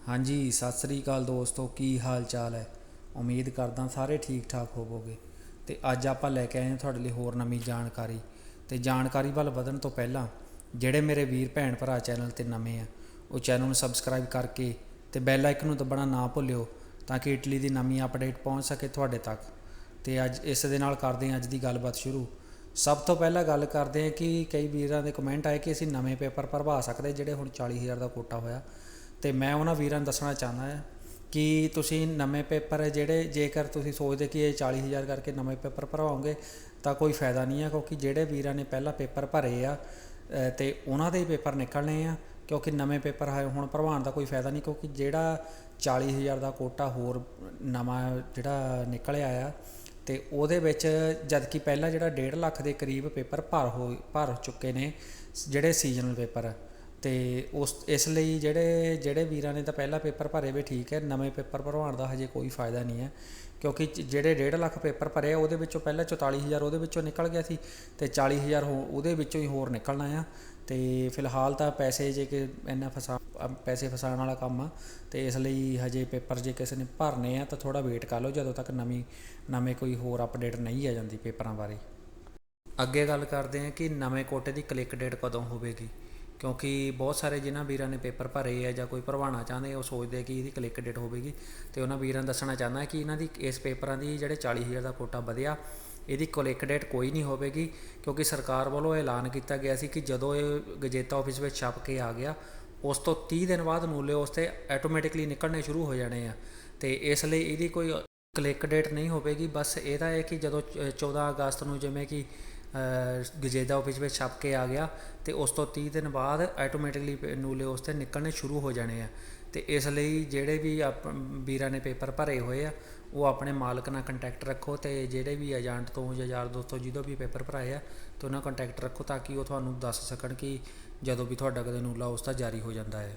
हाँ जी, सत श्री अकाल दोस्तों, की हाल चाल है। उम्मीद करदा सारे ठीक ठाक होवोगे। तो अज आप लैके आए हैं तुहाडे लई होर नवीं जानकारी। तो जानकारी वल वधण तो पहलां ਜਿਹੜੇ मेरे वीर भैन भरा चैनल ते नवें आ वो चैनल ਨੂੰ सबसक्राइब करके तो बैल आइकन ਨੂੰ दबाना ना भुल्लिओ ताकि इटली की नवीं अपडेट पहुँच सके तुहाडे तक। तो अज इस दे नाल करदे हां अज की गलबात शुरू। सब तो पहला गल करते हैं कि कई वीरां दे कमेंट आए कि असीं नवें पेपर भरवा सकते जिहड़े हुण 40,000 का कोटा होया। तो मैं उन्होंने वीरां नूं दसना चाहना है कि तुसीं नवें पेपर जिहड़े जेकर तुसीं सोचदे कि ये 40,000 करके नवें पेपर भरवाओगे तो कोई फायदा नहीं है, क्योंकि जिहड़े वीरां ने पहला पेपर भरे आ तो उन्हां दे पेपर निकलने आ, क्योंकि नवें पेपर हुण भरवाउण दा कोई फायदा नहीं, क्योंकि जिहड़ा 40,000 का कोटा होर नवां जिहड़ा निकलिया आ तो ਉਹਦੇ ਵਿੱਚ जबकि पहला ਜਿਹੜਾ 1.5 ਲੱਖ ਦੇ करीब पेपर भर चुके ने ਜਿਹੜੇ सीजनल पेपर। तो उस इसलिए ਜਿਹੜੇ ਵੀਰਾਂ ने तो पहला पेपर भरे भी ठीक है, नवें पेपर भरवाउण ਦਾ हजे कोई फायदा नहीं है, क्योंकि ਜਿਹੜੇ 1.5 ਲੱਖ पेपर भरे ਉਹਦੇ ਵਿੱਚੋਂ ਪਹਿਲਾਂ 44,000 ਉਹਦੇ ਵਿੱਚੋਂ निकल गया सी तो 40,000 ਉਹਦੇ ਵਿੱਚੋਂ ही होर निकलना आ। तो फिलहाल तो पैसे जे कि इन्ना पैसे फसाउण वाला काम आ, तो इसलिए हजे पेपर जे किसी ने भरने आ तो थोड़ा वेट कर लो जदों तक नवें कोई होर अपडेट नहीं आ जाती पेपरां बारे। अगे गल करते हैं कि नवें कोटे की क्लिक डेट कदों होवेगी, क्योंकि बहुत सारे जिन्होंने वीरां ने पेपर भरे है या कोई भरवाना चाहते वो सोचते कि इसकी क्लिक डेट होगी। तो उन्होंने वीरां दसना चाहना कि इन्हों की इस पेपरां की जिहड़े 40,000 का कोटा वधिया ਇਹਦੀ क्लिक डेट कोई नहीं होगी, क्योंकि सरकार वालों ऐलान किया गया सी कि जदों ये गजेता ऑफिस में छप के आ गया उस तो 30 दिन बाद नूले उस ते ऐटोमैटिकली निकलने शुरू हो जाने हैं। तो इसलिए यदी कोई क्लिक डेट नहीं होगी, बस यदा है कि जदों 14 अगस्त को जिमें कि गजेता ऑफिस में छप के आ गया तो उस तो 30 दिन बाद ऐटोमैटिकली नूले उस ते निकलने शुरू हो जाने हैं। तो इसलिए जोड़े भी वीरां ने पेपर भरे हुए आ वो अपने मालक नाल कंटैक्ट रखो, तो जोड़े भी एजेंट तो या यार दोस्तों जो भी पेपर भराए आ तो उन्होंने कंटैक्ट रखो ताकि वो तुहानूं दस सकन कि जदों भी तुहाडा कदे नूला उसका जारी हो जाता है।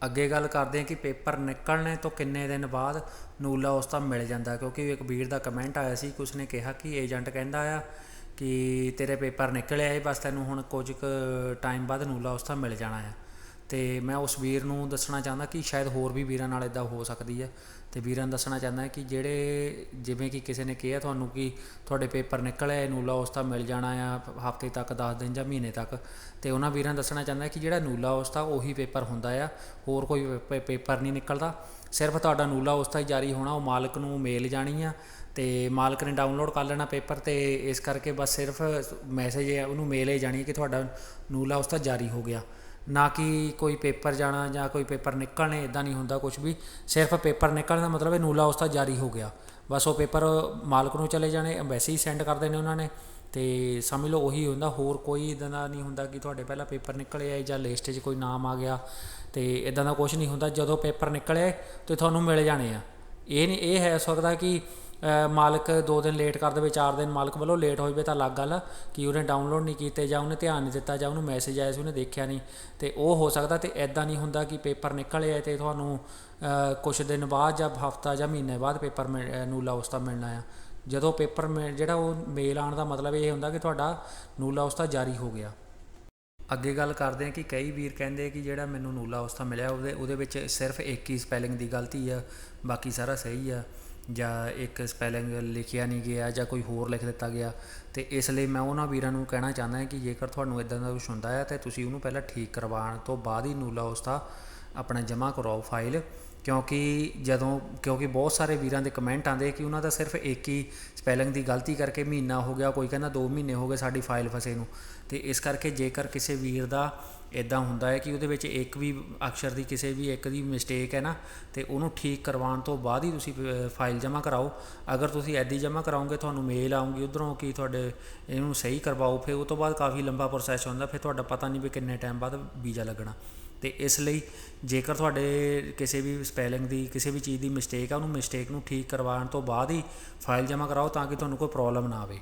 अगे गल करते हैं कि पेपर निकलने तो किन्ने दिन बाद नूला उसका मिल जाता, क्योंकि एक वीर का कमेंट आया सी कि उसने कहा कि एजेंट कहता आ कि तेरे पेपर निकले है बस तैनूं हुण कुछ टाइम बाद नूला उसका मिल जाना है। तो मैं उस वीर नूं दसना चाहता कि शायद होर भी वीरां नाल इदां हो सकती है। तो वीरां नूं दसना चाहता कि जिहड़े जिवें कि किसी ने कहा तुहानूं कि तुहाडे पेपर निकले नूला उसका मिल जाना आ हफ्ते तक 10 दिन या महीने तक, तो उन्होंने वीरां दसना चाहता कि जिहड़ा नूला उसका उही पेपर हुंदा आ, होर कोई पेपर नहीं निकलता। सिर्फ तुहाडा नूला उसका ही जारी होना, वो मालक नूं मेल जानी आ तो मालक ने डाउनलोड कर लेना पेपर। तो इस करके बस सिर्फ मैसेज उन्होंने मेल ही जानी कि तुहाडा नूला उसका जारी हो गया, ना कि कोई पेपर जाना या कोई पेपर निकलने। इदा नहीं होंदा कुछ भी, सिर्फ पेपर निकलने का मतलब है नूला उसका जारी हो गया, बस वो पेपर मालक नूं चले जाने वैसे ही सेंड कर देने उन्होंने। तो समझ लो उही होंदा, होर कोई इदां दा नहीं होंदा कि तुहाडे पहला पेपर निकले या लिस्ट 'च कोई नाम आ गया। तो इदां दा कुछ नहीं होंदा, जदों पेपर निकले तो तुहानूं मिल जाने आ। ये नहीं ये है सकता कि मालक 2 दिन लेट कर दे, 4 दिन मालक वालों लेट हो जाए तो अलग गल कि उन्हें डाउनलोड नहीं किए या उन्हें ध्यान नहीं दिता या उन्होंने मैसेज आया उन्हें देखा नहीं, तो वह हो सकता। तो इदा नहीं होंदा कि पेपर निकले है तो तुहानूं कुछ दिन बाद या हफ्ता या महीने बाद पेपर नूला उसका मिलना है। जदों पेपर जिहड़ा वो मेल आने का मतलब ये होंदा कि तुहाडा नूला उसका जारी हो गया। अगे गल करते हैं कि कई वीर कहते कि जिहड़ा मैनूं नूला उसका मिलिया उहदे विच सिर्फ एक ही स्पैलिंग की गलती है, बाकी सारा सही है, या एक स्पैलिंग लिखिया नहीं गया या कोई होर लिख दिता गया। तो इसलिए मैं उन्होंने वीरां नूं कहना चाहता कि जेकर तुहानूं इदां दा कुछ हुंदा है तो तुसीं उहनूं पहलां ठीक करवाउण तो बाद ही नूला उसका अपना जमा कराओ फाइल, क्योंकि बहुत सारे वीरां दे कमेंट आते कि उन्होंने सिर्फ एक ही स्पैलिंग की गलती करके महीना हो गया, कोई कहना 2 महीने हो गए साड़ी फाइल फसे नूं। तो इस करके जेकर किसी वीर का इदा होंदा है कि उहदे विच एक भी अक्षर की किसी भी एक दी मिसटेक है ना, तो उन्होंने ठीक करवाउण तो बाद ही तुसीं फाइल जमा कराओ। अगर तुसीं ऐदी जमा कराओगे तुहानूं मेल आऊगी उधरों कि तुहाडे इहनूं सही करवाओ, फिर उस तो बाद काफ़ी लंबा प्रोसैस होंदा, फिर तुहाडा पता नहीं भी किन्ने टाइम बाद वीज़ा लगना। तो इसलिए जेकर तुहाडे किसी भी स्पैलिंग की किसी भी चीज़ की मिसटेक है उन्होंने मिसटेक नूं ठीक करवाउण तो बाद ही फाइल जमा कराओ ताकि तुहानूं कोई प्रॉब्लम ना आवे।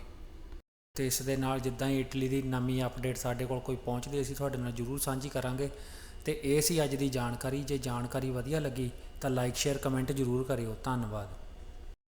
तो इस दे नाल जिद्दां ही इटली की नवीं अपडेट साडे कोल कोई पहुँचदी असीं तुहाडे नाल जरूर सांझी करांगे। तो ये सी अज की जानकारी, जे जानकारी वधिया लगी तो लाइक शेयर कमेंट जरूर करिओ। धन्नवाद।